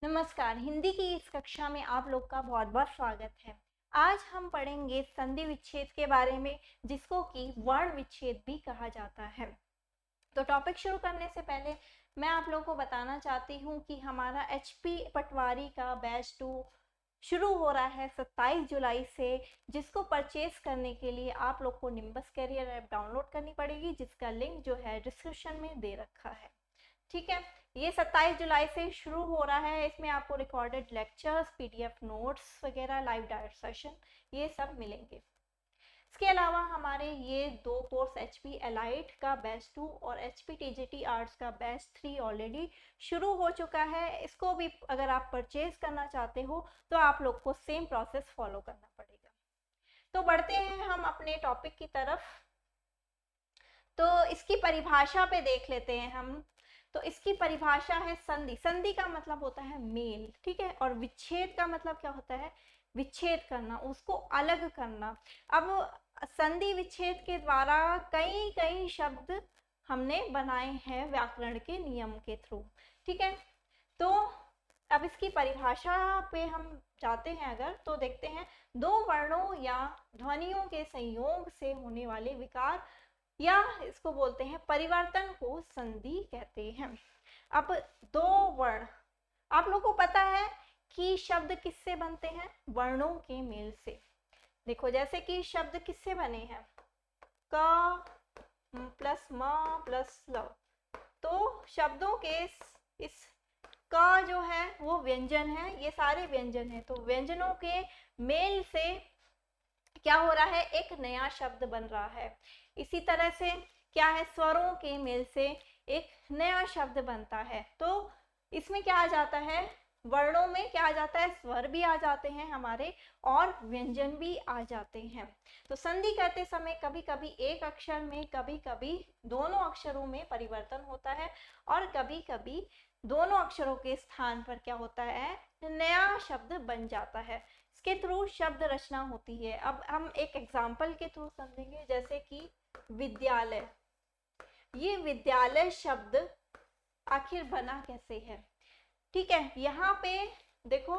नमस्कार। हिंदी की इस कक्षा में आप लोग का बहुत बहुत स्वागत है। आज हम पढ़ेंगे संधि विच्छेद के बारे में, जिसको कि वर्ण विच्छेद भी कहा जाता है। तो टॉपिक शुरू करने से पहले मैं आप लोगों को बताना चाहती हूँ कि हमारा HP पटवारी का बैच 2 शुरू हो रहा है 27 जुलाई से, जिसको परचेज करने के लिए आप लोग को निम्बस कैरियर ऐप डाउनलोड करनी पड़ेगी, जिसका लिंक जो है डिस्क्रिप्शन में दे रखा है। ठीक है, ये 27 जुलाई से शुरू हो रहा है। इसमें आपको रिकॉर्डेड लेक्चर्स, PDF नोट्स वगैरह, लाइव डायरेक्ट सेशन, ये सब मिलेंगे। इसके अलावा हमारे ये दो कोर्स HP एलाइट का बैच 2 और HP TGT आर्ट्स का बैच 3 ऑलरेडी शुरू हो चुका है। इसको भी अगर आप परचेज करना चाहते हो तो आप लोग को सेम प्रोसेस फॉलो करना पड़ेगा। तो बढ़ते हैं हम अपने टॉपिक की तरफ। तो इसकी परिभाषा पे देख लेते हैं हम। तो इसकी परिभाषा है संधि। संधि का मतलब होता है मेल, ठीक है। और विच्छेद का मतलब क्या होता है? विच्छेद करना, उसको अलग करना। अब संधि विच्छेद के द्वारा कई कई शब्द हमने बनाए हैं व्याकरण के नियम के थ्रू, ठीक है। तो अब इसकी परिभाषा पे हम जाते हैं अगर, तो देखते हैं दो वर्णों या ध्वनियों के संयोग से होने वाले विकार या इसको बोलते हैं परिवर्तन को संधि कहते हैं। अब दो वर्ण, आप लोगों को पता है कि शब्द किससे बनते हैं? वर्णों के मेल से। देखो, जैसे कि शब्द किससे बने हैं? क प्लस म प्लस ल। तो शब्दों के इस का जो है वो व्यंजन है, ये सारे व्यंजन है। तो व्यंजनों के मेल से क्या हो रहा है? एक नया शब्द बन रहा है। इसी तरह से क्या है? स्वरों के मेल से एक नया शब्द बनता है। तो इसमें क्या आ जाता है? वर्णों में क्या आ जाता है? स्वर भी आ जाते हैं हमारे और व्यंजन भी आ जाते हैं। तो संधि करते समय कभी कभी एक अक्षर में, कभी कभी दोनों अक्षरों में परिवर्तन होता है और कभी कभी दोनों अक्षरों के स्थान पर क्या होता है? नया शब्द बन जाता है। इसके थ्रू शब्द रचना होती है। अब हम एक एग्जाम्पल के थ्रू समझेंगे, जैसे कि विद्यालय। ये विद्यालय शब्द आखिर बना कैसे है? ठीक है, यहाँ पे देखो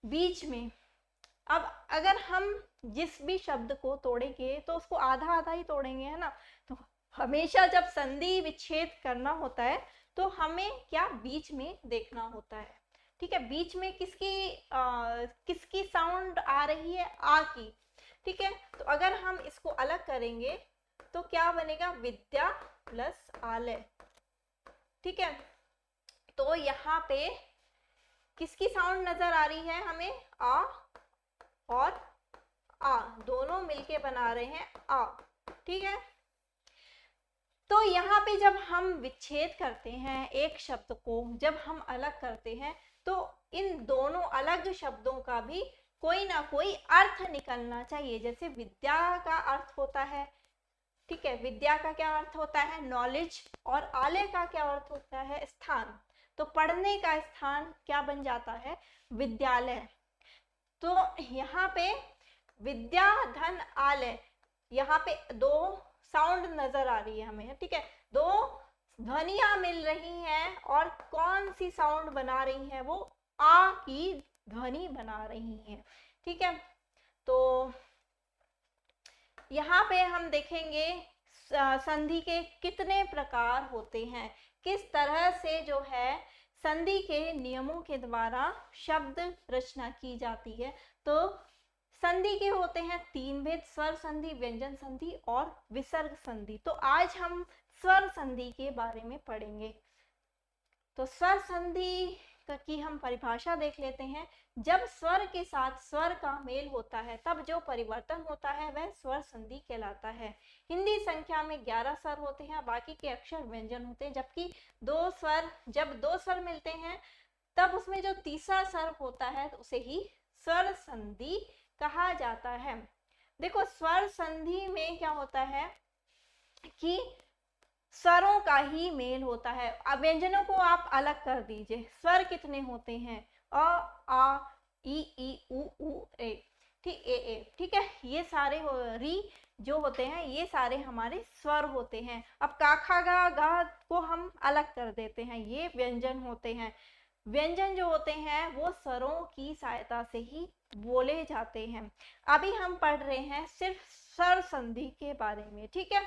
बीच में, अब अगर हम जिस भी शब्द को तोड़ेंगे तो उसको आधा आधा ही तोड़ेंगे, है ना। तो हमेशा जब संधि विच्छेद करना होता है तो हमें क्या बीच में देखना होता है, ठीक है। बीच में किसकी साउंड आ रही है? आ की, ठीक है। तो अगर हम इसको अलग करेंगे तो क्या बनेगा? विद्या प्लस आलय, ठीक है। तो यहाँ पे किसकी साउंड नजर आ रही है हमें? आ और आ दोनों मिलके बना रहे हैं आ, ठीक है। तो यहाँ पे जब हम विच्छेद करते हैं एक शब्द को, जब हम अलग करते हैं, तो इन दोनों अलग शब्दों का भी कोई ना कोई अर्थ निकलना चाहिए। जैसे विद्या का अर्थ होता है, ठीक है, विद्या का क्या अर्थ होता है? नॉलेज। और आलय का क्या अर्थ होता है? स्थान। तो पढ़ने का स्थान क्या बन जाता है? विद्यालय। तो यहाँ पे विद्या धन आलय, यहाँ पे दो साउंड नजर आ रही है हमें, ठीक है। दो ध्वनियां मिल रही हैं और कौन सी साउंड बना रही है? वो आ की ध्वनि बना रही है, ठीक है। तो यहाँ पे हम देखेंगे संधि के कितने प्रकार होते हैं, किस तरह से जो है संधि के नियमों के द्वारा शब्द रचना की जाती है। तो संधि के होते हैं 3 भेद: स्वर संधि, व्यंजन संधि और विसर्ग संधि। तो आज हम स्वर संधि के बारे में पढ़ेंगे। तो स्वर संधि की हम परिभाषा देख लेते हैं। जब स्वर के साथ स्वर का मेल होता है तब जो परिवर्तन होता है वह स्वर संधि कहलाता है। हिंदी संख्या में 11 स्वर होते हैं, बाकी के अक्षर व्यंजन होते हैं। जबकि जब दो स्वर मिलते हैं तब उसमें जो तीसरा स्वर होता है तो उसे ही स्वर संधि कहा जाता है। देखो, स्वर संधि में क्या होता है कि स्वरों का ही मेल होता है। अब व्यंजनों को आप अलग कर दीजिए। स्वर कितने होते हैं? अ, आ, ई, उ, ए, ठीक है। ये सारे री जो होते हैं ये सारे हमारे स्वर होते हैं। अब का खा गा गा को हम अलग कर देते हैं, ये व्यंजन होते हैं। व्यंजन जो होते हैं वो स्वरों की सहायता से ही बोले जाते हैं। अभी हम पढ़ रहे हैं सिर्फ स्वर संधि के बारे में, ठीक है।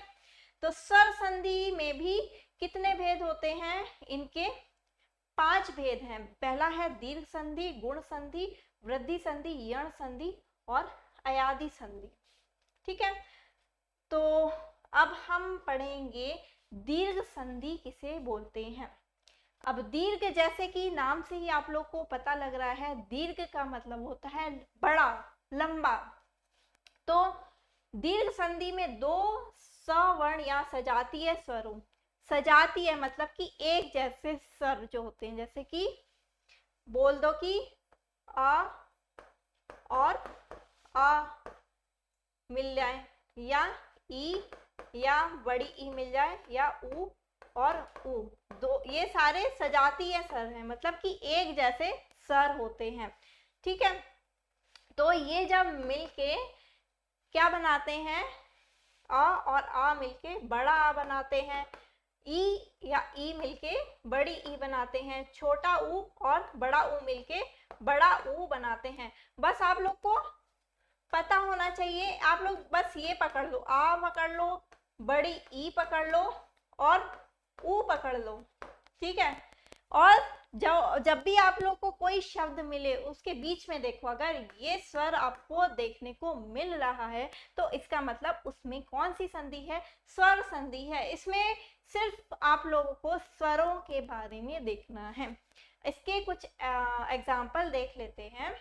तो स्वर संधि में भी कितने भेद होते हैं? इनके 5 भेद हैं। पहला है दीर्घ संधि, गुण संधि, वृद्धि संधि, यण संधि और अयादि संधि, ठीक है। तो अब हम पढ़ेंगे दीर्घ संधि किसे बोलते हैं। अब दीर्घ, जैसे कि नाम से ही आप लोग को पता लग रहा है, दीर्घ का मतलब होता है बड़ा, लंबा। तो दीर्घ संधि में 2 सवर्ण या सजातीय स्वरों, सजातीय मतलब कि एक जैसे स्वर जो होते हैं, जैसे कि बोल दो कि आ और आ मिल जाए, या ई या बड़ी ई मिल जाए, या ऊ और ऊ, दो, ये सारे सजातीय स्वर हैं, मतलब कि एक जैसे स्वर होते हैं, ठीक है। तो ये जब मिलके क्या बनाते हैं, आ और आ मिलके बड़ा आ बनाते हैं, ई या ई मिलके बड़ी ई बनाते हैं, छोटा ऊ और बड़ा ऊ मिलके बड़ा ऊ बनाते हैं। बस आप लोग को पता होना चाहिए, आप लोग बस ये पकड़ लो, आ पकड़ लो, बड़ी ई पकड़ लो और ऊ पकड़ लो, ठीक है। और जब भी आप लोग को कोई शब्द मिले उसके बीच में देखो, अगर ये स्वर आपको देखने को मिल रहा है तो इसका मतलब उसमें कौन सी संधि है? स्वर संधि है। इसमें सिर्फ आप लोगों को स्वरों के बारे में देखना है। इसके कुछ एग्जाम्पल देख लेते हैं।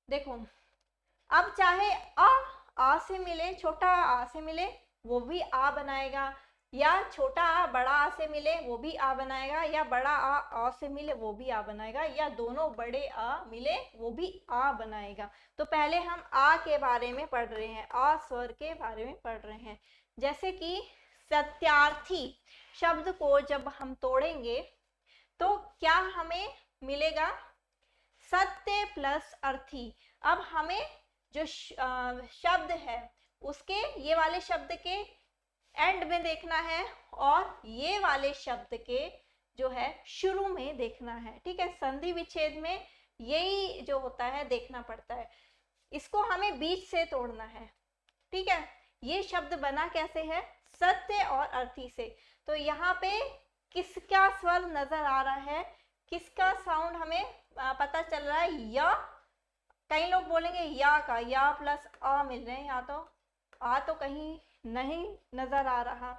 देखो, अब चाहे आ से मिले, छोटा आ से मिले, वो भी आ बनाएगा, या छोटा आ बड़ा आ से मिले वो भी आ बनाएगा, या बड़ा आ से मिले वो भी आ बनाएगा, या दोनों बड़े आ मिले वो भी आ बनाएगा। तो पहले हम आ के बारे में पढ़ रहे हैं, आ स्वर के बारे में पढ़ रहे हैं। जैसे कि सत्यार्थी शब्द को जब हम तोड़ेंगे तो क्या हमें मिलेगा? सत्य प्लस अर्थी। अब हमें जो शब्द है उसके ये वाले शब्द के एंड में देखना है और ये वाले शब्द के जो है शुरू में देखना है, ठीक है। संधि विच्छेद में यही जो होता है देखना पड़ता है, इसको हमें बीच से तोड़ना है, ठीक है। ये शब्द बना कैसे है? सत्य और अर्थी से। तो यहाँ पे किसका स्वर नजर आ रहा है, किसका साउंड हमें पता चल रहा है? या, कई लोग बोलेंगे या का, या प्लस आ मिल रहे हैं, या तो आ तो कहीं नहीं नजर आ रहा।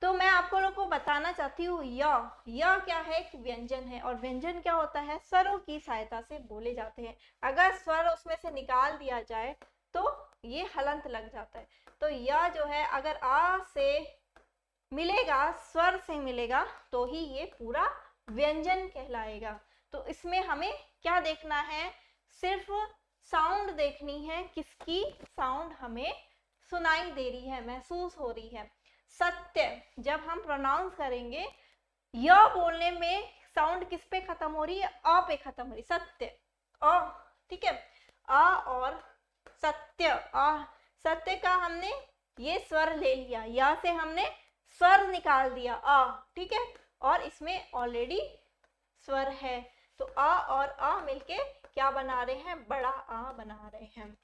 तो मैं आपको लोग को बताना चाहती हूँ, या क्या है? एक व्यंजन है, और व्यंजन क्या होता है? स्वरों की सहायता से बोले जाते हैं। अगर स्वर उसमें से निकाल दिया जाए तो ये हलंत लग जाता है। तो या जो है अगर आ से मिलेगा, स्वर से मिलेगा, तो ही ये पूरा व्यंजन कहलाएगा। तो इसमें हमें क्या देखना है? सिर्फ साउंड देखनी है, किसकी साउंड हमें सुनाई दे रही है, महसूस हो रही है। सत्य जब हम प्रोनाउंस करेंगे, य बोलने में साउंड किस पे खत्म हो रही है? अ पे खत्म हो रही, सत्य, अ, ठीक है। अ और सत्य, अ, सत्य का हमने ये स्वर ले लिया, या से हमने स्वर निकाल दिया, अ, ठीक है। और इसमें ऑलरेडी स्वर है, तो अ और अ मिलके क्या बना रहे हैं? बड़ा आ बना रहे हैं।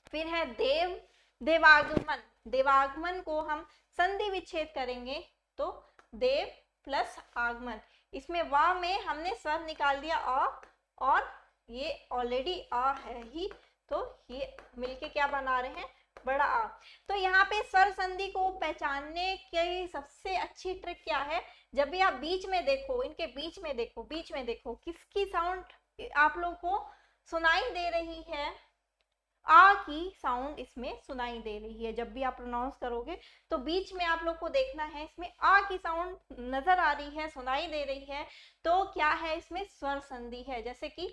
फिर है देव, देवागमन। देवागमन को हम संधि विच्छेद करेंगे तो देव प्लस आगमन, इसमें वा में हमने स्वर निकाल दिया अ, और ये ऑलरेडी आ है ही, तो ये मिलके क्या बना रहे हैं? बड़ा आ। तो यहाँ पे स्वर संधि को पहचानने की सबसे अच्छी ट्रिक क्या है? जब भी आप बीच में देखो, इनके बीच में देखो, बीच में देखो किसकी साउंड आप लोग को सुनाई दे रही है? आ की साउंड इसमें सुनाई दे रही है। जब भी आप प्रोनाउंस करोगे तो बीच में आप लोग को देखना है, इसमें आ की साउंड नजर आ रही है, सुनाई दे रही है, तो क्या है? इसमें स्वर संधि है। जैसे कि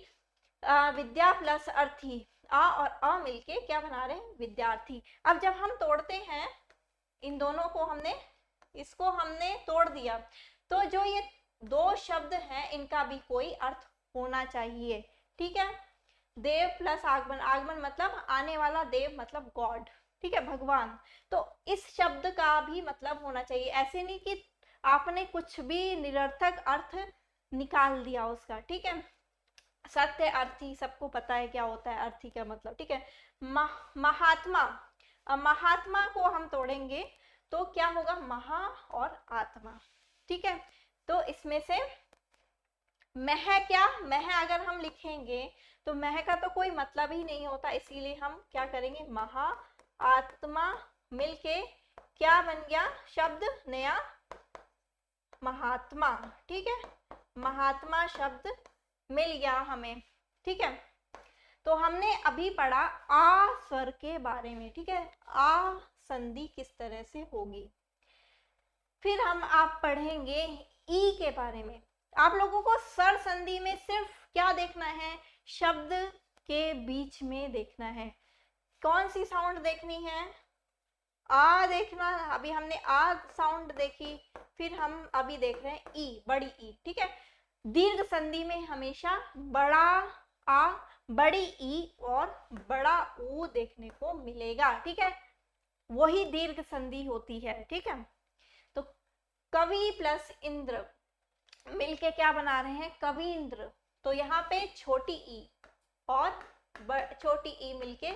विद्या प्लस अर्थी, आ और अ मिलके क्या बना रहे हैं? विद्यार्थी। अब जब हम तोड़ते हैं इन दोनों को, हमने इसको हमने तोड़ दिया, तो जो ये दो शब्द हैं इनका भी कोई अर्थ होना चाहिए, ठीक है। देव प्लस आगमन, आगमन मतलब आने वाला, देव मतलब गॉड, ठीक है, भगवान। तो इस शब्द का भी मतलब होना चाहिए। ऐसे नहीं कि आपने कुछ भी निरर्थक अर्थ निकाल दिया उसका, ठीक है। सत्य अर्थी, सबको पता है क्या होता है अर्थी का मतलब, ठीक है। महात्मा, अब महात्मा को हम तोड़ेंगे तो क्या होगा, महा और आत्मा, ठीक है। तो इसमें से मह, क्या मह अगर हम लिखेंगे तो मह का तो कोई मतलब ही नहीं होता, इसीलिए हम क्या करेंगे, महा आत्मा मिलके क्या बन गया शब्द, नया महात्मा, ठीक है। महात्मा शब्द मिल गया हमें, ठीक है। तो हमने अभी पढ़ा आ स्वर के बारे में, ठीक है, आ संधि किस तरह से होगी। फिर हम आप पढ़ेंगे ई के बारे में। आप लोगों को स्वर संधि में सिर्फ क्या देखना है, शब्द के बीच में देखना है। कौन सी साउंड देखनी है, आ देखना, अभी हमने आ साउंड देखी, फिर हम अभी देख रहे हैं ई, बड़ी ई, ठीक है। दीर्घ संधि में हमेशा बड़ा आ, बड़ी ई और बड़ा ऊ देखने को मिलेगा, ठीक है, वही दीर्घ संधि होती है, ठीक है। तो कवि प्लस इंद्र मिलके क्या बना रहे हैं, कवींद्र। तो यहाँ पे छोटी ई और छोटी ई मिलके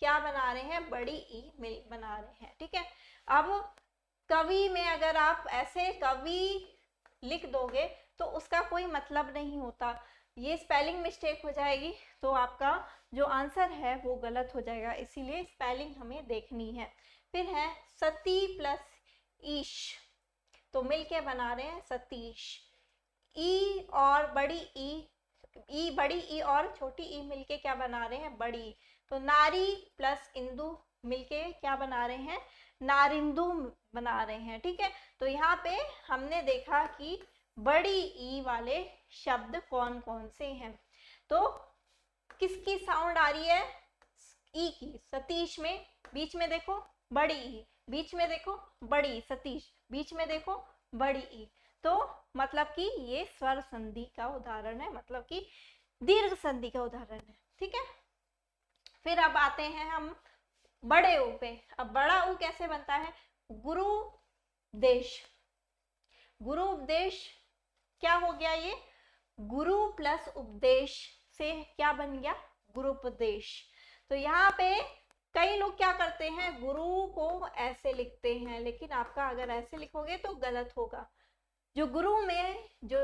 क्या बना रहे हैं, बड़ी ई मिल बना रहे हैं, ठीक है। अब कवि में अगर आप ऐसे कवि लिख दोगे तो उसका कोई मतलब नहीं होता, ये स्पेलिंग मिस्टेक हो जाएगी, तो आपका जो आंसर है वो गलत हो जाएगा, इसीलिए स्पेलिंग हमें देखनी है। फिर है सती प्लस ईश, तो मिलके बना रहे हैं सतीश। ई और बड़ी ई बड़ी ई और छोटी ई मिलके क्या बना रहे हैं, बड़ी। तो नारी प्लस इंदु मिलके क्या बना रहे हैं, नारिंदु बना रहे हैं, ठीक है। तो यहाँ पे हमने देखा कि बड़ी ई वाले शब्द कौन कौन से हैं। तो किसकी साउंड आ रही है, ई की, सतीश में बीच में देखो बड़ी ई, बीच में देखो बड़ी सतीश, बीच में देखो बड़ी ई, तो मतलब कि ये स्वर संधि का उदाहरण है, मतलब कि दीर्घ संधि का उदाहरण है, ठीक है। फिर अब आते हैं हम बड़े ऊ पे। अब बड़ा ऊ कैसे बनता है, गुरु उपदेश, गुरु उपदेश क्या हो गया, ये गुरु प्लस उपदेश से क्या बन गया, गुरुपदेश। तो यहाँ पे कई लोग क्या करते हैं, गुरु को ऐसे लिखते हैं, लेकिन आपका अगर ऐसे लिखोगे तो गलत होगा। जो गुरु में जो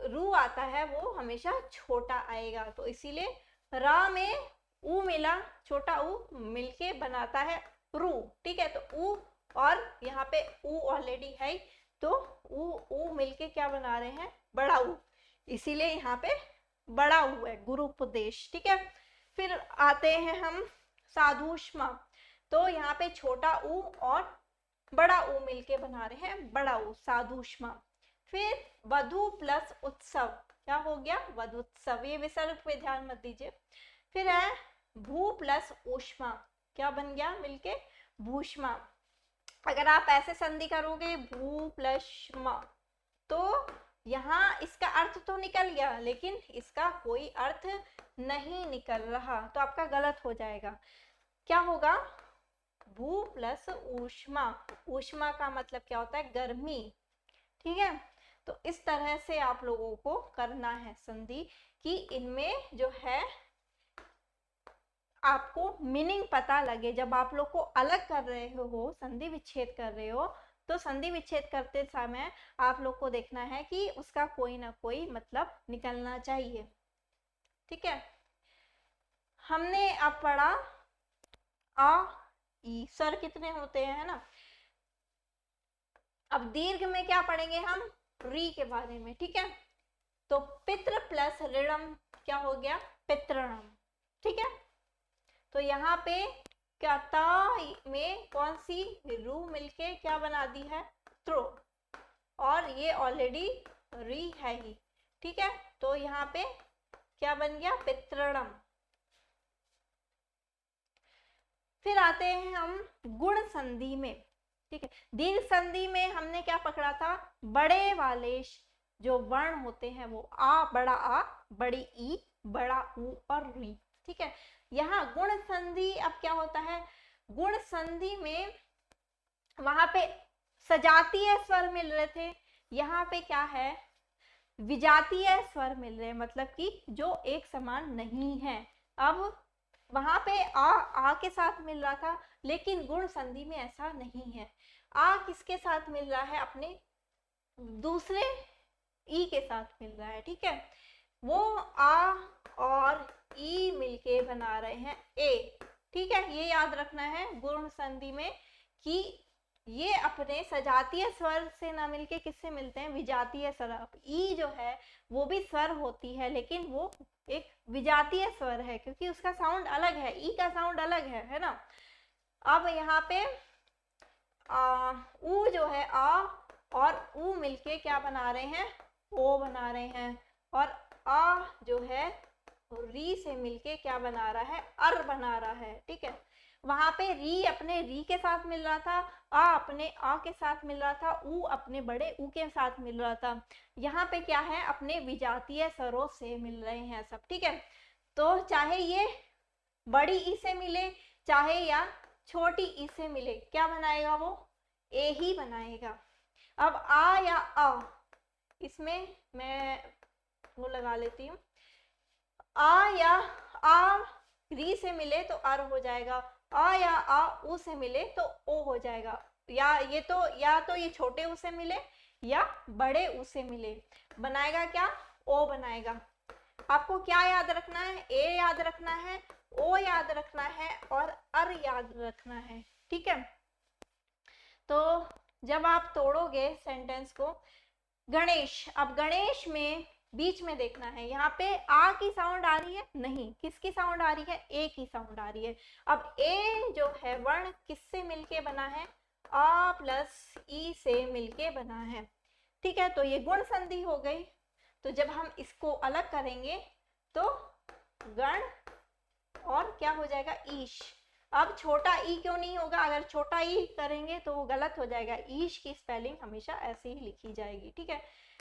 रू आता है वो हमेशा छोटा आएगा, तो इसीलिए रा में ऊ मिला, छोटा ऊ मिलके बनाता है रू, ठीक है। तो ऊ और यहाँ पे ऊ ऑलरेडी है, तो ऊ मिलके क्या बना रहे हैं, बड़ा ऊ, इसीलिए यहाँ पे बड़ा ऊ है, गुरुपदेश, ठीक है। फिर आते हैं हम साधुष्मा, तो यहाँ पे छोटा ऊ और बड़ा ऊ मिलके बना रहे हैं बड़ा ऊ, साधुष्मा। फिर वधु प्लस उत्सव, क्या हो गया, वधुत्सव, ये विसर्ग पे ध्यान मत दीजिए। फिर है भू प्लस ऊष्मा, क्या बन गया मिलके, भूष्मा। अगर आप ऐसे संधि करोगे भू प्लस मा, तो यहाँ इसका अर्थ तो निकल गया, लेकिन इसका कोई अर्थ नहीं निकल रहा, तो आपका गलत हो जाएगा। क्या होगा, भू प्लस ऊष्मा, ऊष्मा का मतलब क्या होता है, गर्मी, ठीक है। तो इस तरह से आप लोगों को करना है संधि, कि इनमें जो है आपको मीनिंग पता लगे। जब आप लोग को अलग कर रहे हो, संधि विच्छेद कर रहे हो, तो संधि विच्छेद करते समय आप लोग को देखना है कि उसका कोई ना कोई मतलब निकलना चाहिए, ठीक है। हमने अब पढ़ा आ ई, स्वर कितने होते हैं, है ना। अब दीर्घ में क्या पढ़ेंगे हम, री के बारे में, ठीक है। तो पितृ प्लस ऋणम क्या हो गया, पितृणम, ठीक है। तो यहाँ पे क्या ता में कौन सी रू मिलके क्या बना दी है, त्रो, और ये ऑलरेडी री है ही, ठीक है। तो यहाँ पे क्या बन गया, पितृणम। फिर आते हैं हम गुण संधि में, ठीक है। दीर्घ संधि में हमने क्या पकड़ा था, बड़े वाले जो वर्ण होते हैं वो आ, बड़ा आ, बड़ी ई, बड़ा ऊ और री, ठीक है। यहाँ गुण संधि अब क्या होता है, गुण संधि में वहां पे सजातीय स्वर मिल रहे थे, यहाँ पे क्या है, विजातीय स्वर मिल रहे हैं, मतलब कि जो एक समान नहीं है। अब वहां पे आ के साथ मिल रहा था, लेकिन गुण संधि में ऐसा नहीं है। आ किसके साथ मिल रहा है, अपने दूसरे ई के साथ मिल रहा है, ठीक है। वो आ और ई मिलके बना रहे हैं ए, ठीक है। ये याद रखना है गुण संधि में कि ये अपने सजातीय स्वर से ना मिलके किससे मिलते हैं, विजातीय स्वर। ई जो है वो भी स्वर होती है, लेकिन वो एक विजातीय स्वर है, क्योंकि उसका साउंड अलग है, ई का साउंड अलग है ना। अब यहाँ पे ऊ जो है, आ और ऊ मिलके क्या बना रहे हैं, ओ बना रहे हैं। और आ जो है री से मिलके क्या बना रहा है, अर बना रहा है, ठीक है। वहां पे री अपने री के साथ मिल रहा था, आ अपने आ के साथ मिल रहा था, ऊ अपने बड़े ऊ के साथ मिल रहा था। यहाँ पे क्या है, अपने विजातीय स्वरों से मिल रहे हैं सब, ठीक है। तो चाहे ये बड़ी ई से मिले, चाहे या छोटी ई से मिले, क्या बनाएगा वो, ए ही बनाएगा। अब आ या आ, इसमें मैं वो लगा लेती हूँ, आ या आ री से मिले तो अर हो जाएगा, आ या आ ऊ से मिले तो ओ हो जाएगा। या तो ये छोटे ऊ से मिले या बड़े ऊ से मिले, बनाएगा क्या, ओ बनाएगा। आपको क्या याद रखना है, ए याद रखना है, ओ याद रखना है और अर याद रखना है, ठीक है। तो जब आप तोड़ोगे सेंटेंस को, गणेश, अब गणेश में बीच में देखना है, यहाँ पे आ की साउंड आ रही है, नहीं, किसकी साउंड आ रही है, ए की साउंड आ रही है। अब ए जो है वर्ण किससे मिलके बना है, आ प्लस ई से मिलके बना है, ठीक है। तो ये गुण संधि हो गई। तो जब हम इसको अलग करेंगे तो गण और क्या हो जाएगा, ईश। अब छोटा ई क्यों नहीं होगा, अगर छोटा ई करेंगे तो वो गलत हो जाएगा, ईश की स्पेलिंग हमेशा ऐसे ही लिखी जाएगी, ठीक है।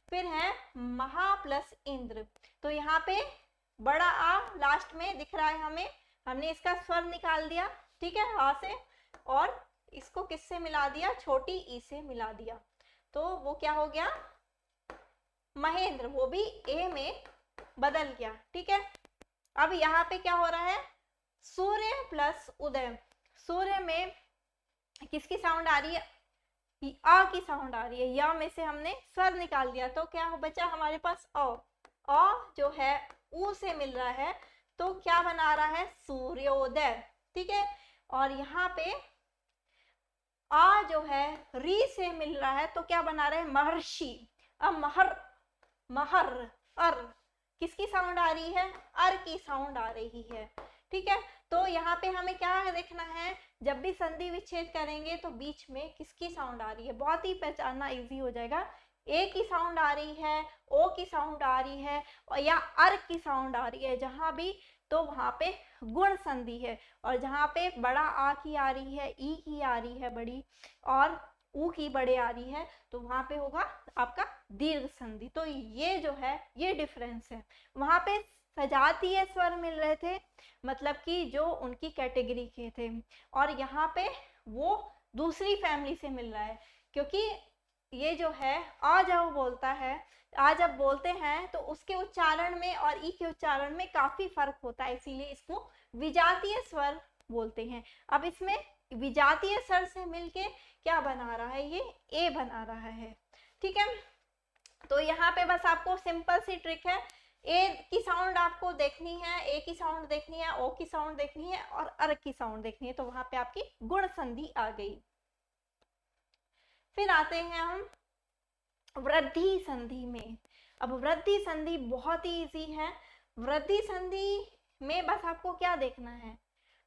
फिर है महा प्लस इंद्र, तो यहाँ पे बड़ा आ लास्ट में दिख रहा है हमें, हमने इसका स्वर निकाल दिया, ठीक है, आ से, और इसको किससे मिला दिया, छोटी ई से मिला दिया, तो वो क्या हो गया, महेंद्र, वो भी ए में बदल गया, ठीक है। अब यहाँ पे क्या हो रहा है, सूर्य प्लस उदय, सूर्य में किसकी साउंड आ रही है, आ की साउंड आ रही है, या में से हमने स्वर निकाल दिया, तो क्या बचा हमारे पास अ जो है ऊ से मिल रहा है, तो क्या बना रहा है, सूर्योदय, ठीक है। और यहाँ पे आ जो है री से मिल रहा है, तो क्या बना रहे हैं, महर्षि। अब महर अर किसकी साउंड आ रही है, अर की साउंड आ रही है, ठीक है। तो यहाँ पे हमें क्या देखना है, जब भी संधि विच्छेद करेंगे तो बीच में किसकी साउंड आ रही है, बहुत ही पहचानना इजी हो जाएगा, ए की साउंड आ रही है, ओ की साउंड आ रही है, और या अर की साउंड आ रही है, जहां भी तो वहां पे गुण संधि है। और जहां पे बड़ा आ की आ रही है, ई की आ रही है बड़ी, और ऊ की बड़े आ रही है, तो वहां पे होगा आपका दीर्घ संधि। तो ये जो है ये डिफरेंस है। वहां पे सजातीय स्वर मिल रहे थे, मतलब कि जो उनकी कैटेगरी के थे, और यहाँ पे वो दूसरी फैमिली से मिल रहा है, क्योंकि ये जो है आ जब बोलता है, आ जब बोलते हैं तो उसके उच्चारण में और ई के उच्चारण में काफी फर्क होता है, इसीलिए इसको विजातीय स्वर बोलते हैं। अब इसमें विजातीय स्वर से मिलके क्या बना रहा है, ये ए बना रहा है, ठीक है। तो यहाँ पे बस आपको सिंपल सी ट्रिक है, ए की साउंड आपको देखनी है, ए की साउंड देखनी है, ओ की साउंड देखनी है और अर की साउंड देखनी है, तो वहां पे आपकी गुण संधि आ गई। फिर आते हैं हम वृद्धि संधि में। अब वृद्धि संधि बहुत ही इजी है। वृद्धि संधि में बस आपको क्या देखना है,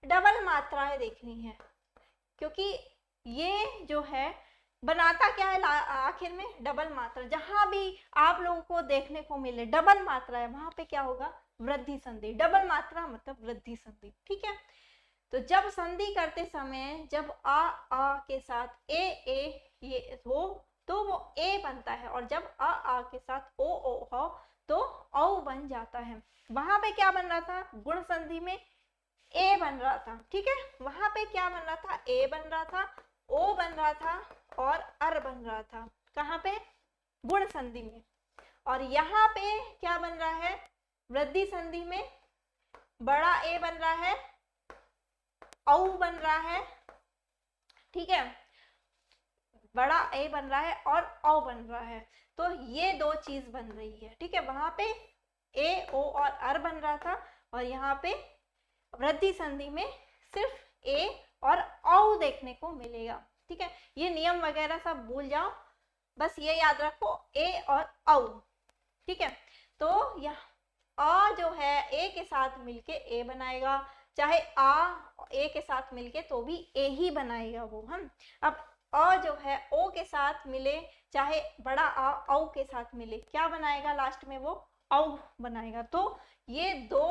डबल मात्राएं देखनी है, क्योंकि ये जो है बनाता क्या है आखिर में, डबल मात्रा। जहां भी आप लोगों को देखने को मिले डबल मात्रा है, वहां पे क्या होगा, वृद्धि संधि। डबल मात्रा मतलब वृद्धि संधि, ठीक है। तो जब संधि करते समय जब आ के साथ ए ये हो तो वो ए बनता है, और जब आ के साथ ओ हो तो औ बन जाता है। वहां पे क्या बन रहा था, गुण संधि में ए बन रहा था, ठीक है। वहां पे क्या बन रहा था, ए बन रहा था, ओ बन रहा था और अर बन रहा था। कहाँ पे, गुण संधि में। और यहाँ पे क्या बन रहा है, वृद्धि संधि में बड़ा ए बन रहा है, औ बन रहा है, ठीक है, बड़ा ए बन रहा है और औ बन रहा है। तो ये दो चीज बन रही है, ठीक है। वहां पे ए ओ और अर बन रहा था और यहाँ पे वृद्धि संधि में सिर्फ ए और औ देखने को मिलेगा, ठीक है। ये नियम वगैरह सब भूल जाओ, बस ये याद रखो ए और औ, ठीक है। तो यह आ जो है ए के साथ मिलके ए बनाएगा, चाहे आ ए के साथ मिलके तो भी ए ही बनाएगा वो। हम अब अ जो है ओ के साथ मिले, चाहे बड़ा आ औ के साथ मिले, क्या बनाएगा लास्ट में, वो औ बनाएगा। तो ये दो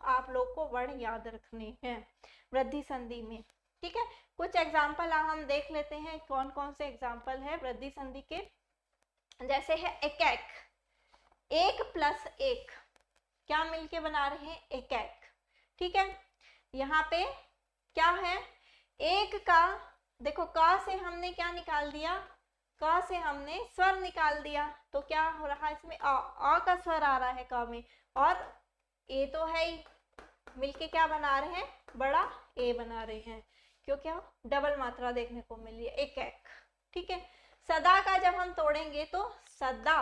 आप लोग को वर्ण याद रखने हैं वृद्धि संधि में, ठीक है। कुछ एग्जाम्पल हम देख लेते हैं, कौन कौन से एग्जाम्पल है वृद्धि संधि के। जैसे है एक एक, एक प्लस एक, क्या मिलके बना रहे हैं, एक एक, ठीक है। यहाँ पे क्या है, एक का देखो, का से हमने क्या निकाल दिया, का से हमने स्वर निकाल दिया, तो क्या हो रहा है इसमें, आ का स्वर आ रहा है का में, और ए तो है ही, मिलके क्या बना रहे हैं, बड़ा ए बना रहे हैं, क्यों, क्या डबल मात्रा देखने को मिल रही है, एक एक, ठीक है। सदा का जब हम तोड़ेंगे तो सदा,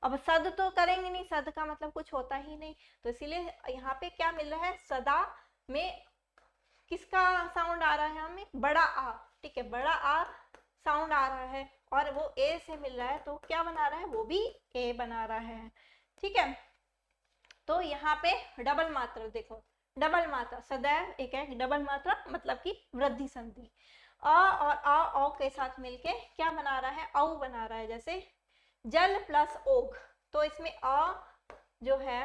अब सद तो करेंगे नहीं, सद का मतलब कुछ होता ही नहीं, तो इसीलिए यहाँ पे क्या मिल रहा है, सदा में किसका साउंड आ रहा है हमें, बड़ा आ, ठीक है, बड़ा आ साउंड आ रहा है और वो ए से मिल रहा है, तो क्या बना रहा है, वो भी ए बना रहा है, ठीक है। तो यहाँ पे डबल मात्रा देखो, डबल मात्रा, सदैव एक एक, डबल मात्रा मतलब कि वृद्धि संधि। अ और आ औ के साथ मिलके क्या बना रहा है, औ बना रहा है। जैसे जल प्लस ओग, तो इसमें अ जो है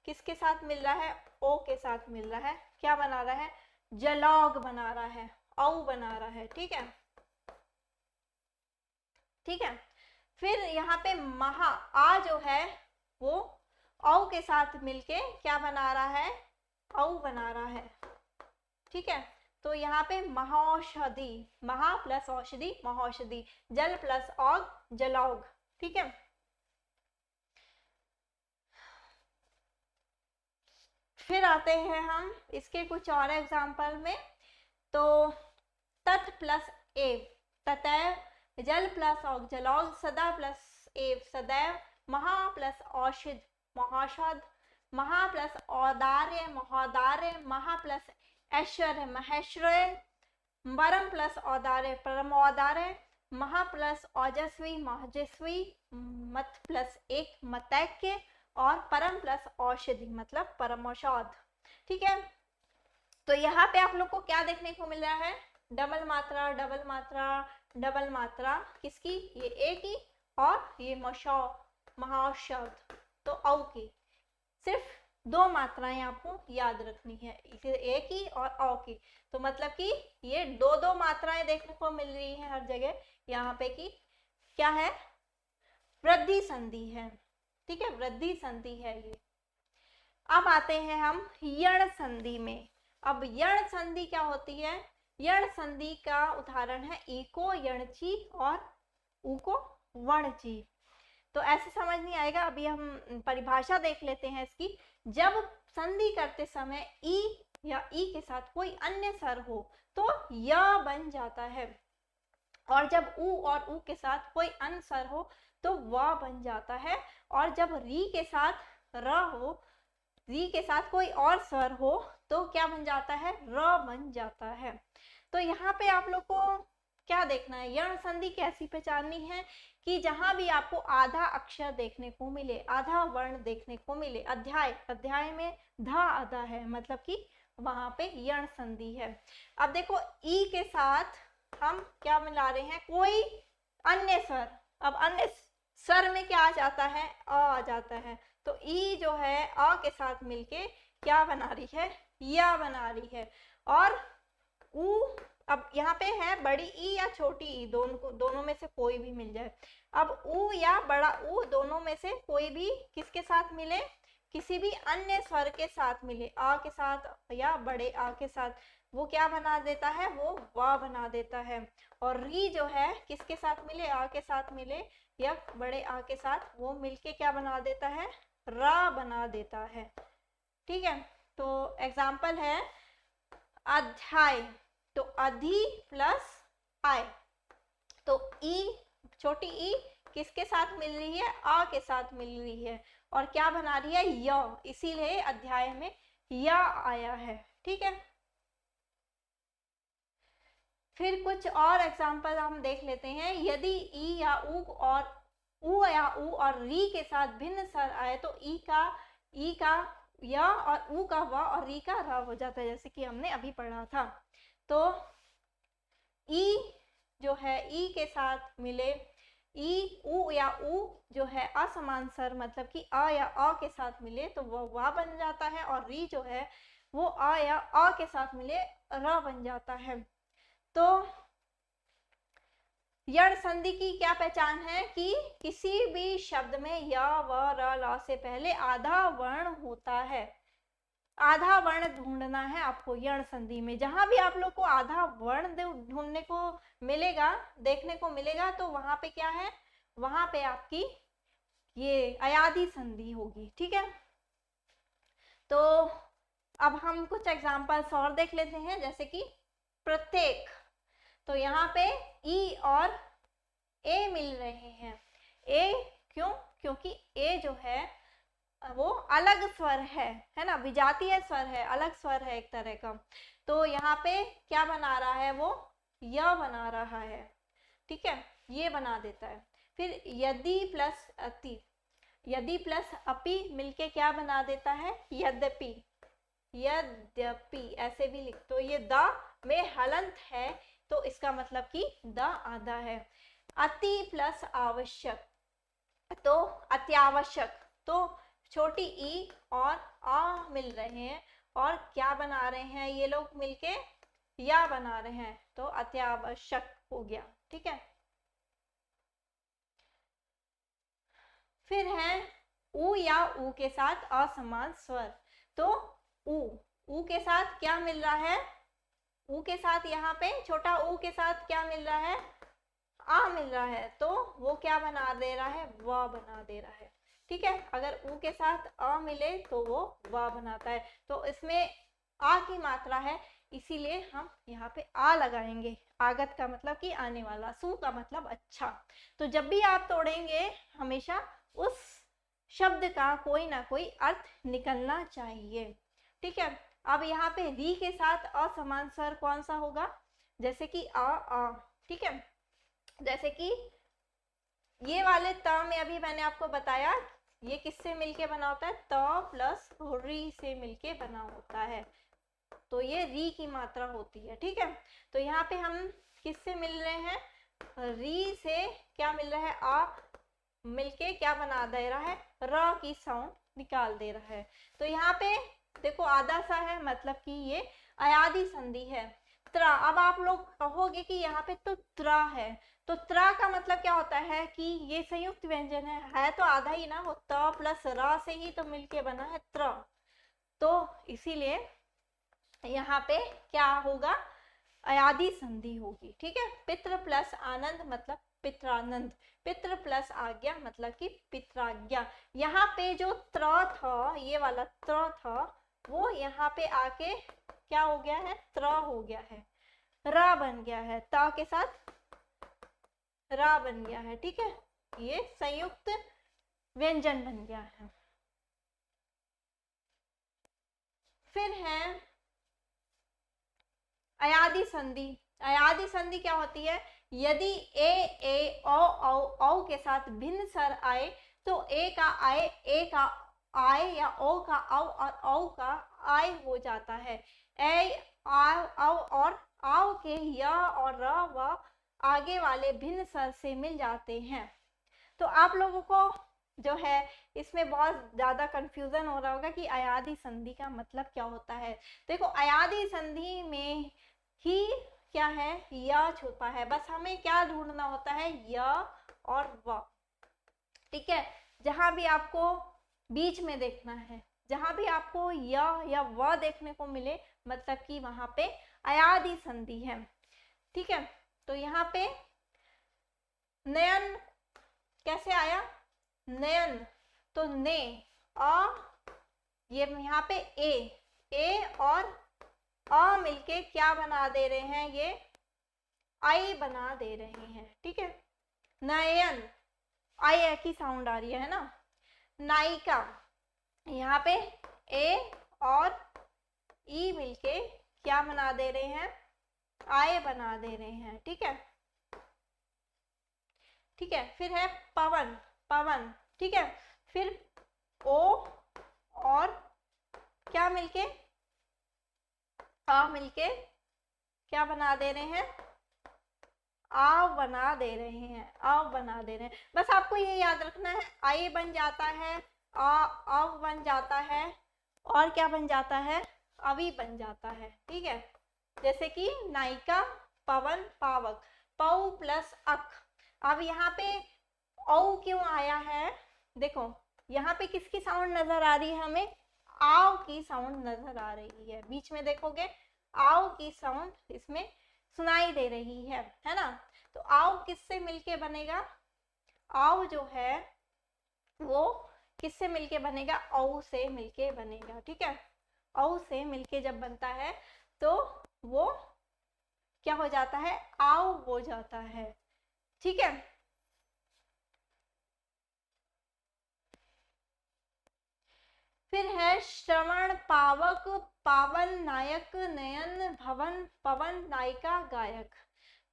किसके साथ मिल रहा है, ओ के साथ मिल रहा है, क्या बना रहा है, जलौग बना रहा है, औ बना रहा है, ठीक है, ठीक है। फिर यहाँ पे महा, आ जो है वो औ के साथ मिलके क्या बना रहा है, औ बना रहा है, ठीक है। तो यहाँ पे महौषधि, महा प्लस औषधि महौषधि, जल प्लस औग जलौग, ठीक है। फिर आते हैं हम इसके कुछ और एग्जाम्पल में। तो तत् प्लस एव, ततैव, जल प्लस औग जलौग, सदा प्लस एव सदैव, महा प्लस औषध महौषध, महा प्लस औदार्य महोदार्य, महा प्लस ऐश्वर्य महेश्वर्य, परम प्लस औदार्य परमौदार्य, महा प्लस ओजस्वी महजस्वी, मत प्लस एक मतैक्य, और परम प्लस औषधि मतलब परमौषध, ठीक है। तो यहाँ पे आप लोग को क्या देखने को मिल रहा है, डबल मात्रा डबल मात्रा डबल मात्रा, किसकी, ये ए की और ये महौषध, तो औ की, सिर्फ दो मात्राएं आपको याद रखनी है, ए की और औ की। तो मतलब कि ये दो दो मात्राएं देखने को मिल रही है हर जगह यहाँ पे, कि क्या है, वृद्धि संधि है, ठीक है, वृद्धि संधि है ये। अब आते हैं हम यण संधि में। अब यण संधि क्या होती है, यण संधि का उदाहरण है इको यणची और उको वणची। तो ऐसे समझ नहीं आएगा, अभी हम परिभाषा देख लेते हैं इसकी। जब संधि करते समय ई या ई के साथ कोई अन्य स्वर हो तो य बन जाता है, और जब उ और उ के साथ कोई अन्य स्वर हो तो व बन जाता है, और जब री के साथ र हो, री के साथ कोई और स्वर हो तो क्या बन जाता है, र बन जाता है। तो यहाँ पे आप लोग को क्या देखना है, यण संधि कैसी पहचाननी है, कि जहां भी आपको आधा अक्षर देखने को मिले, आधा वर्ण देखने को मिले, अध्याय, अध्याय में धा आधा है, मतलब कि वहां पे यण संधि है। अब देखो ई के साथ हम क्या मिला रहे हैं, कोई अन्य स्वर। अब अन्य स्वर में क्या आ जाता है, आ जाता है, तो ई जो है अ के साथ मिलके क्या बना रही है, या बना रही है। और उ, अब यहाँ पे है बड़ी ई या छोटी ई, दोनों में से कोई भी मिल जाए। अब उ या बड़ा उ दोनों में से कोई भी किसके साथ मिले, किसी भी अन्य स्वर के साथ मिले, आ के साथ या बड़े आ के साथ, वो क्या बना देता है, वो वा बना देता है। और री जो है किसके साथ मिले, आ के साथ मिले या बड़े आ के साथ, वो मिलके क्या बना देता है, रा बना देता है। ठीक है, तो एग्जाम्पल है अध्याय, तो अधि प्लस आय, तो ई, छोटी ई किसके साथ मिल रही है, आ के साथ मिल रही है और क्या बना रही है, य, इसीलिए अध्याय में या आया है। ठीक है, फिर कुछ और एग्जाम्पल हम देख लेते हैं। यदि ई या उ या उ और री के साथ भिन्न स्वर आए तो ई का या और उ का व और री का र हो जाता है, जैसे कि हमने अभी पढ़ा था। तो ई जो है ई के साथ मिले, ई उ या उ जो है असमान स्वर, मतलब कि आ या आ के साथ मिले तो वो वा बन जाता है, और री जो है वो आ या आ के साथ मिले र बन जाता है। तो यण संधि की क्या पहचान है कि किसी भी शब्द में य व र ला से पहले आधा वर्ण होता है। आधा वर्ण ढूंढना है आपको यण संधि में, जहां भी आप लोग को आधा वर्ण ढूंढने को मिलेगा, देखने को मिलेगा, तो वहां पे क्या है, वहां पे आपकी ये अयादि संधि होगी। ठीक है, तो अब हम कुछ एग्जांपल्स और देख लेते हैं, जैसे कि प्रत्येक, तो यहाँ पे ई और ए मिल रहे हैं। ए क्यों, क्योंकि ए जो है वो अलग स्वर है ना, विजातीय स्वर है, अलग स्वर है एक तरह का, तो यहाँ पे क्या बना रहा है, वो य बना रहा है। ठीक है, ये बना देता है। फिर यदि प्लस अति, यदि प्लस अपि मिलके क्या बना देता है, यद्यपि, यद्यपि ऐसे भी लिख, तो ये द में हलंत है, तो इसका मतलब कि द आधा है। अति प्लस आवश्यक, तो अत्यावश्यक, तो छोटी ई और आ मिल रहे हैं और क्या बना रहे हैं ये लोग मिलके, या बना रहे हैं, तो अत्यावश्यक हो गया। ठीक है, फिर है उ या उ के साथ असमान स्वर, तो उ के साथ क्या मिल रहा है, उ के साथ यहाँ पे छोटा उ के साथ क्या मिल रहा है, आ मिल रहा है, तो वो क्या बना दे रहा है, व बना दे रहा है। ठीक है, अगर उ के साथ अ मिले तो वो व बनाता है, तो इसमें आ की मात्रा है, इसीलिए हम यहाँ पे आ लगाएंगे। आगत का मतलब कि आने वाला, सु का मतलब अच्छा। तो जब भी आप तोड़ेंगे हमेशा उस शब्द का कोई ना कोई अर्थ निकलना चाहिए। ठीक है, अब यहाँ पे री के साथ असमान स्वर कौन सा होगा, जैसे कि आ। ठीक है, जैसे कि ये वाले त में अभी मैंने आपको बताया ये किससे मिलके बना होता है, त प्लस री से मिलके बना होता है, तो ये री की मात्रा होती है। ठीक है, तो यहाँ पे हम किससे मिल रहे हैं, री से क्या मिल रहा है, आ मिलके क्या बना दे रहा है, र की साउंड निकाल दे रहा है। तो यहाँ पे देखो आधा सा है, मतलब कि ये अयादि संधि है। त्रा, अब आप लोग कहोगे कि यहाँ पे तो त्रा है, तो त्रा का मतलब क्या होता है कि ये संयुक्त व्यंजन है तो आधा ही ना, वो त प्लस रा से ही तो मिलके बना है त्र, तो इसीलिए यहाँ पे क्या होगा, अयादि संधि होगी। ठीक है, पितृ प्लस आनंद मतलब पित्रानंद, पितृ प्लस आज्ञा मतलब कि पित्राज्ञा। यहाँ पे जो त्र था, ये वाला त्र था, वो यहाँ पे आके क्या हो गया है, त्र हो गया है, रा बन गया है, ता के साथ रा बन गया है। ठीक है, ये संयुक्त व्यंजन बन गया है। फिर है अयादि संधि। अयादि संधि क्या होती है, यदि ए औ के साथ भिन्न स्वर आए तो ए का आए, ए का आए या ओ का औ और औ का आय हो जाता है। ए औ और आओ के य और र व आगे वाले भिन्न स्वर से मिल जाते हैं। तो आप लोगों को जो है इसमें बहुत ज्यादा कंफ्यूजन हो रहा होगा कि अयादि संधि का मतलब क्या होता है। देखो अयादि संधि में ही क्या है, य छुपा है, बस हमें क्या ढूंढना होता है, य और व। ठीक है, जहां भी आपको बीच में देखना है। जहां भी आपको या व देखने को मिले मतलब कि वहां पे अयादि संधि है। ठीक है, तो यहाँ पे नयन कैसे आया, नयन, तो ने अ, ये यहाँ पे ए और अ मिलके क्या बना दे रहे हैं, ये आई बना दे रहे हैं। ठीक है, नयन, आई की साउंड आ रही है ना। नायिका, यहाँ पे ए और ई मिलके क्या बना दे रहे हैं, आय बना दे रहे हैं। ठीक है, ठीक है। फिर है पवन, पवन, ठीक है। फिर ओ और क्या मिलके, आ मिलके क्या बना दे रहे हैं, आव बना दे रहे हैं, आव बना दे रहे हैं। बस आपको ये याद रखना है, आय बन जाता है, आव बन जाता है, और क्या बन जाता है, अवी बन जाता है। ठीक है, जैसे कि नायिका, पवन, पावक, पौ प्लस अक। अब यहाँ पे औ क्यों आया है, देखो यहाँ पे किसकी साउंड नजर आ रही है हमें, आव की साउंड नजर आ रही है। बीच में देखोगे आव की साउंड इसमें सुनाई दे रही है ना। तो आव किससे मिलके बनेगा, आव जो है वो किससे मिलके बनेगा, औ से मिलके बनेगा। ठीक है, औ से मिलके जब बनता है तो वो क्या हो जाता है, आव हो जाता है। ठीक है, फिर है श्रवण, पावक, पावन, नायक, नयन, भवन, पवन, नायिका, गायक।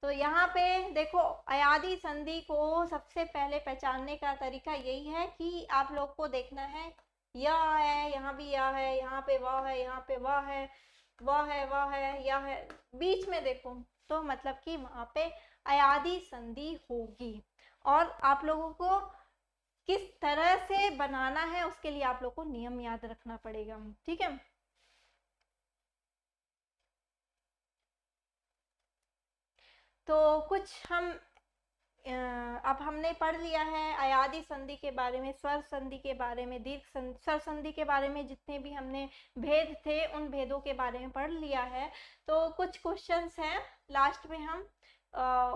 तो यहाँ पे देखो अयादि संधि को सबसे पहले पहचानने का तरीका यही है कि आप लोग को देखना है यह है, यहाँ भी यह है, यहाँ पे वह है, यहाँ पे वह है, वह है, वह है, यह है, बीच में देखो तो मतलब कि वहाँ पे अयादि संधि होगी। और आप लोगों को किस तरह से बनाना है उसके लिए आप लोग को नियम याद रखना पड़ेगा। ठीक है, तो कुछ हम अब हमने पढ़ लिया है अयादि संधि के बारे में, स्वर संधि के बारे में, दीर्घ स्वर संधि के बारे में, जितने भी हमने भेद थे उन भेदों के बारे में पढ़ लिया है। तो कुछ क्वेश्चंस हैं लास्ट में हम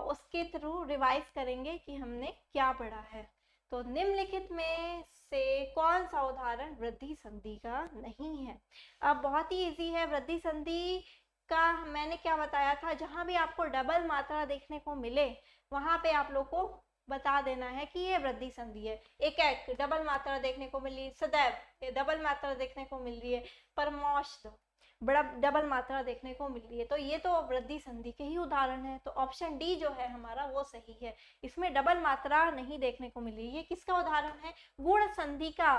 उसके थ्रू रिवाइज करेंगे कि हमने क्या पढ़ा है। तो निम्नलिखित में से कौन सा उदाहरण वृद्धि संधि का नहीं है। अब बहुत ही इजी है, वृद्धि संधि का मैंने क्या बताया था, जहां भी आपको डबल मात्रा देखने को मिले वहां पे आप लोग को बता देना है कि ये वृद्धि संधि है। एक एक डबल मात्रा देखने को मिली, सदैव ये डबल मात्रा देखने को मिल रही है, परमोष्ट बड़ा डबल मात्रा देखने को मिल रही है, तो ये तो वृद्धि संधि के ही उदाहरण है। तो ऑप्शन डी जो है हमारा वो सही है, इसमें डबल मात्रा नहीं देखने को मिल रही है। किसका उदाहरण है, गुण संधि का।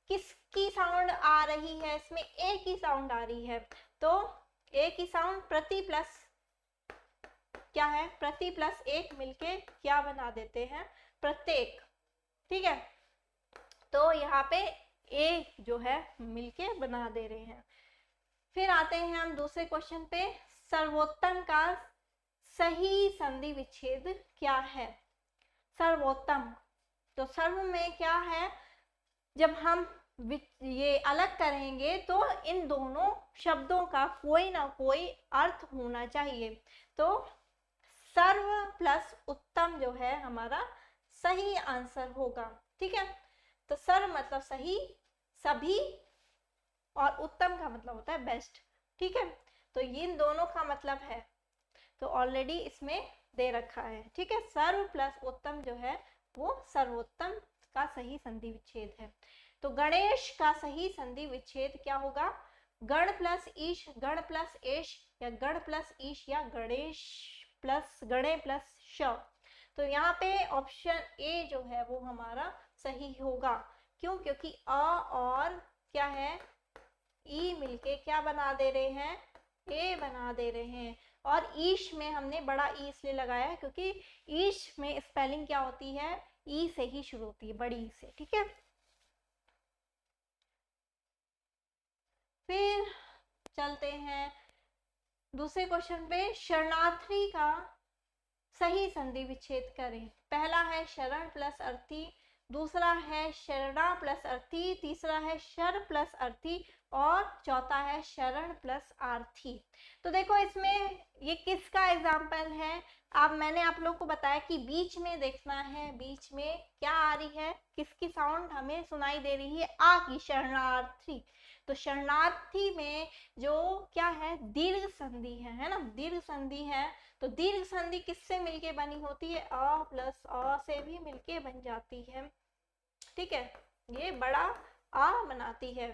किसकी साउंड आ रही है इसमें, ए की साउंड आ रही है, तो ए की साउंड प्रति प्लस क्या है, प्रति प्लस एक मिलके क्या बना देते हैं, प्रत्येक। ठीक है, तो यहाँ पे ए जो है मिलके बना दे रहे हैं। फिर आते हैं हम दूसरे क्वेश्चन पे, सर्वोत्तम का सही संधि विच्छेद क्या है। सर्वोत्तम, तो सर्व में क्या है, जब हम ये अलग करेंगे तो इन दोनों शब्दों का कोई ना कोई अर्थ होना चाहिए। तो सर्व प्लस उत्तम जो है हमारा सही आंसर होगा। ठीक है, तो सर्व मतलब सही, सभी, और उत्तम का मतलब होता है बेस्ट। ठीक है, तो इन दोनों का मतलब है तो ऑलरेडी इसमें दे रखा है। ठीक है, सर्व प्लस उत्तम जो है वो सर्वोत्तम का सही संधि विच्छेद है। तो गणेश का सही संधि विच्छेद क्या होगा, गण प्लस ईश, गण प्लस एश, या गण प्लस ईश, या गणेश प्लस गणे प्लस श। तो यहाँ पे ऑप्शन ए जो है वो हमारा सही होगा। क्यों, क्योंकि अ और क्या है, ई मिलके क्या बना दे रहे हैं, ए बना दे रहे हैं। और ईश में हमने बड़ा ई इसलिए लगाया है क्योंकि ईश में स्पेलिंग क्या होती है, ई से ही शुरू होती है, बड़ी ई से। ठीक है, फिर चलते हैं दूसरे क्वेश्चन पे, शरणार्थी का सही संधि विच्छेद करें। पहला है शरण प्लस अर्थी, दूसरा है शरणा प्लस अर्थी, तीसरा है शर प्लस अर्थी और चौथा है शरण प्लस आर्थी। तो देखो इसमें ये किसका एग्जाम्पल है। अब मैंने आप लोग को बताया कि बीच में देखना है, बीच में क्या आ रही है, किसकी साउंड हमें सुनाई दे रही है, आ की, शरणार्थी। तो शरणार्थी में जो क्या है, दीर्घ संधि है ना, दीर्घ संधि है। तो दीर्घ संधि किससे मिलके बनी होती है, अ प्लस अ से भी मिलके बन जाती है, ठीक है, ये बड़ा आ बनाती है।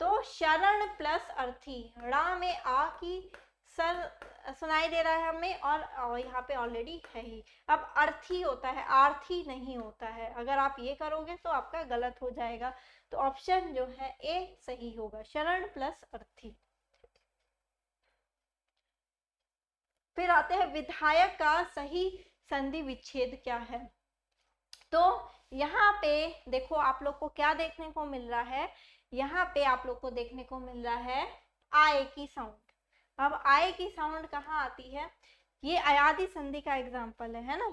तो शरण प्लस अर्थी, ड़ा में आ की सर सुनाई दे रहा है हमें और यहाँ पे ऑलरेडी है ही। अब अर्थी होता है, आर्थी नहीं होता है। अगर आप ये करोगे तो आपका गलत हो जाएगा। तो ऑप्शन जो है ए सही होगा, शरण प्लस अर्थी। फिर आते हैं विधायक का सही संधि विच्छेद क्या है। तो यहाँ पे देखो आप लोग को क्या देखने को मिल रहा है, यहाँ पे आप लोग को देखने को मिल रहा है आय की साउंड। अब आय की साउंड कहाँ आती है, ये अयादी संधि का एग्जाम्पल है ना।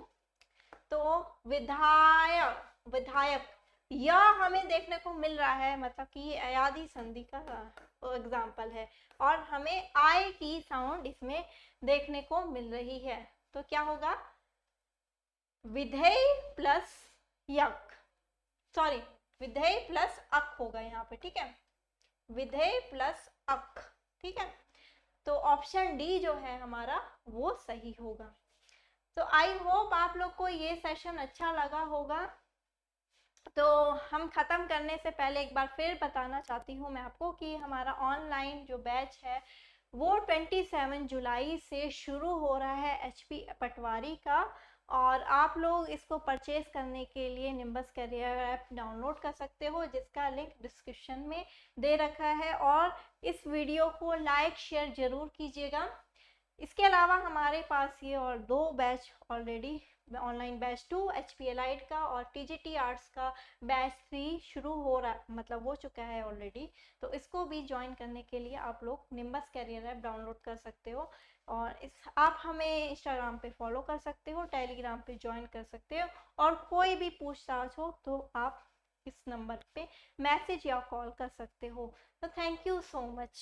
तो विधायक, विधायक यह हमें देखने को मिल रहा है, मतलब कि ये अयादी संधि का एग्जाम्पल है और हमें आय की साउंड इसमें देखने को मिल रही है। तो क्या होगा, विधेय प्लस यक, सॉरी विधेय प्लस अक होगा यहाँ पे, ठीक है, विधेय प्लस अक, ठीक है। तो ऑप्शन डी जो है हमारा वो सही होगा। तो आई होप आप लोग को ये सेशन अच्छा लगा होगा। तो हम ख़त्म करने से पहले एक बार फिर बताना चाहती हूँ मैं आपको कि हमारा ऑनलाइन जो बैच है वो 27 जुलाई से शुरू हो रहा है HP पटवारी का। और आप लोग इसको परचेज करने के लिए निम्बस करियर ऐप डाउनलोड कर सकते हो, जिसका लिंक डिस्क्रिप्शन में दे रखा है। और इस वीडियो को लाइक शेयर ज़रूर कीजिएगा। इसके अलावा हमारे पास ये और दो batch already, online batch 2 HP allied का और TGT आर्ट्स का बैच 3 शुरू हो रहा, मतलब हो चुका है ऑलरेडी। तो इसको भी ज्वाइन करने के लिए आप लोग निम्बस कैरियर ऐप डाउनलोड कर सकते हो। और इस आप हमें इंस्टाग्राम पे फॉलो कर सकते हो, टेलीग्राम पे ज्वाइन कर सकते हो। और कोई भी पूछताछ हो तो आप इस नंबर पे मैसेज या कॉल कर सकते हो। तो थैंक यू सो मच।